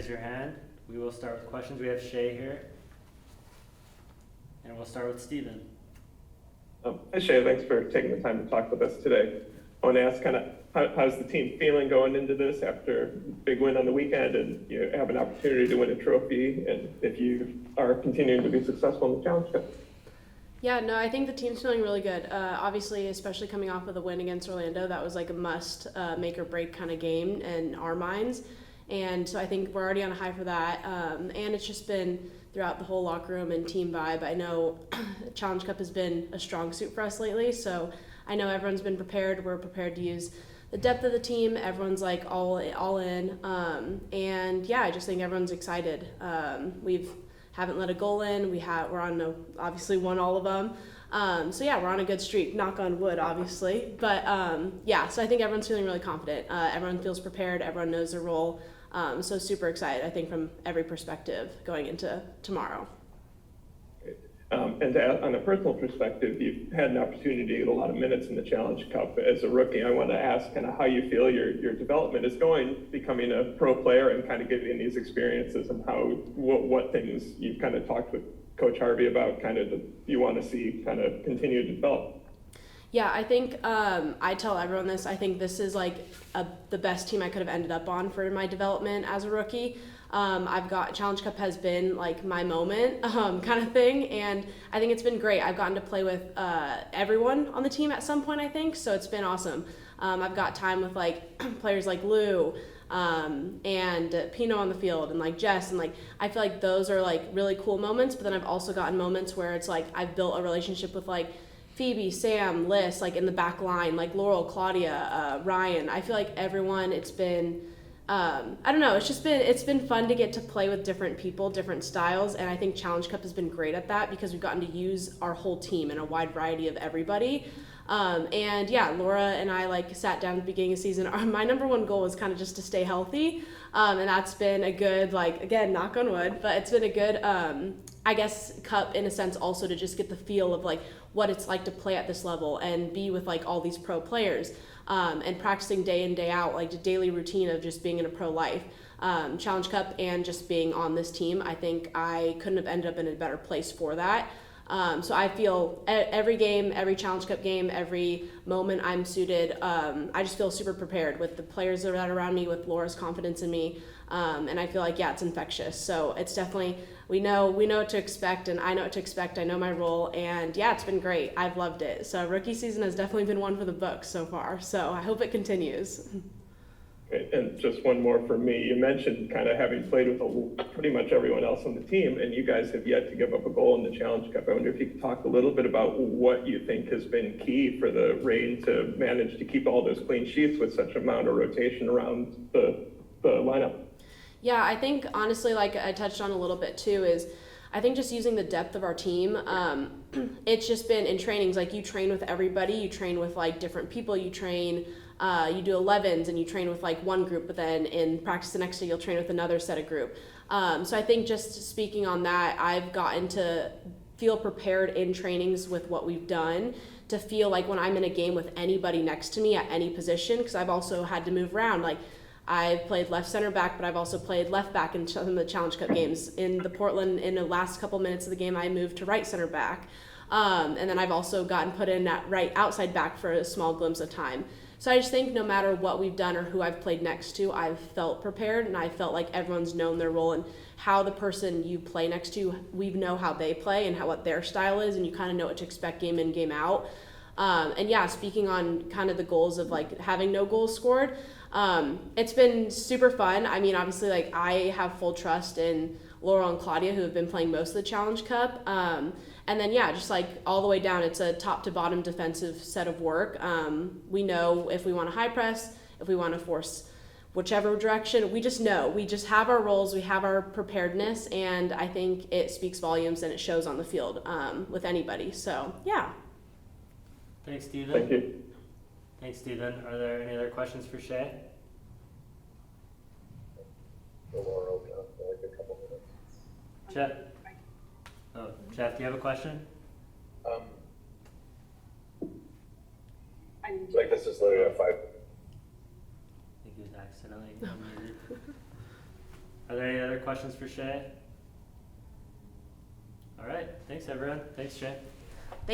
raise your hand. We will start with questions. We have Shae here. And we'll start with Steven. Hi, Shae. Thanks for taking the time to talk with us today. I want to ask kind of how's the team feeling going into this after big win on the weekend and you have an opportunity to win a trophy, and if you are continuing to be successful in the Challenge Cup? Yeah, no, I think the team's feeling really good. Obviously, especially coming off of the win against Orlando, that was like a must make or break kind of game in our minds. And so I think we're already on a high for that. And it's just been throughout the whole locker room and team vibe. I know Challenge Cup has been a strong suit for us lately, so I know everyone's been prepared. We're prepared to use the depth of the team. Everyone's like all in. And yeah, I just think everyone's excited. We've haven't let a goal in. We're on obviously won all of them. So yeah, we're on a good streak. Knock on wood, obviously. But yeah, so I think everyone's feeling really confident. Everyone feels prepared. Everyone knows their role. So super excited, I think, from every perspective going into tomorrow. And on a personal perspective, you've had an opportunity to get a lot of minutes in the Challenge Cup as a rookie. I want to ask kind of how you feel your development is going, becoming a pro player and kind of getting these experiences, and what things you've kind of talked with Coach Harvey about kind of you want to see kind of continue to develop. Yeah, I think I tell everyone this. I think this is like the best team I could have ended up on for my development as a rookie. Challenge Cup has been like my moment kind of thing, and I think it's been great. I've gotten to play with everyone on the team at some point, I think, so it's been awesome. I've got time with like players like Lou and Pino on the field, and like Jess, and like I feel like those are like really cool moments, but then I've also gotten moments where it's like I've built a relationship with like Phoebe, Sam, Liz, like in the back line, like Laurel, Claudia, Ryan. I feel like everyone, it's been I don't know, it's been fun to get to play with different people, different styles, and I think Challenge Cup has been great at that because we've gotten to use our whole team and a wide variety of everybody. And yeah, Laura and I like sat down at the beginning of the season. My number one goal was kind of just to stay healthy, and that's been a good, like, again, knock on wood, but it's been a good I guess cup in a sense also to just get the feel of like what it's like to play at this level and be with like all these pro players. And practicing day in, day out, like the daily routine of just being in a pro life. Challenge Cup and just being on this team, I think I couldn't have ended up in a better place for that. So I feel every game, every Challenge Cup game, every moment I'm suited, I just feel super prepared with the players that are around me, with Laura's confidence in me. And I feel like, yeah, it's infectious. So it's definitely, we know what to expect, and I know what to expect. I know my role, and yeah, it's been great. I've loved it. So rookie season has definitely been one for the books so far. So I hope it continues. Okay, and just one more for me. You mentioned kind of having played with pretty much everyone else on the team, and you guys have yet to give up a goal in the Challenge Cup. I wonder if you could talk a little bit about what you think has been key for the Reign to manage to keep all those clean sheets with such amount of rotation around the lineup. Yeah, I think honestly, like I touched on a little bit too, is I think just using the depth of our team. It's just been in trainings, like you train with everybody, you train with like different people, you train, you do 11s and you train with like one group, but then in practice the next day you'll train with another set of group. So I think just speaking on that, I've gotten to feel prepared in trainings with what we've done to feel like when I'm in a game with anybody next to me at any position, because I've also had to move around. Like I've played left center back, but I've also played left back in some of the Challenge Cup games. In the Portland, in the last couple minutes of the game, I moved to right center back. And then I've also gotten put in at right outside back for a small glimpse of time. So I just think no matter what we've done or who I've played next to, I've felt prepared, and I felt like everyone's known their role and how the person you play next to, we know how they play and what their style is, and you kind of know what to expect game in, game out. And yeah, speaking on kind of the goals of like having no goals scored, it's been super fun. I mean, obviously, like I have full trust in Laurel and Claudia, who have been playing most of the Challenge Cup. And then, yeah, just like all the way down, it's a top to bottom defensive set of work. We know if we want to high press, if we want to force whichever direction, we just know. We just have our roles, we have our preparedness, and I think it speaks volumes and it shows on the field with anybody. So, yeah. Thanks, Steven. Thank you. Thanks, Steven. Are there any other questions for Shae? Like a couple minutes. Jeff? Oh, Jeff, do you have a question? Like this is literally a 5. I think he was accidentally unmuted. Are there any other questions for Shae? All right, thanks everyone. Thanks, Shae.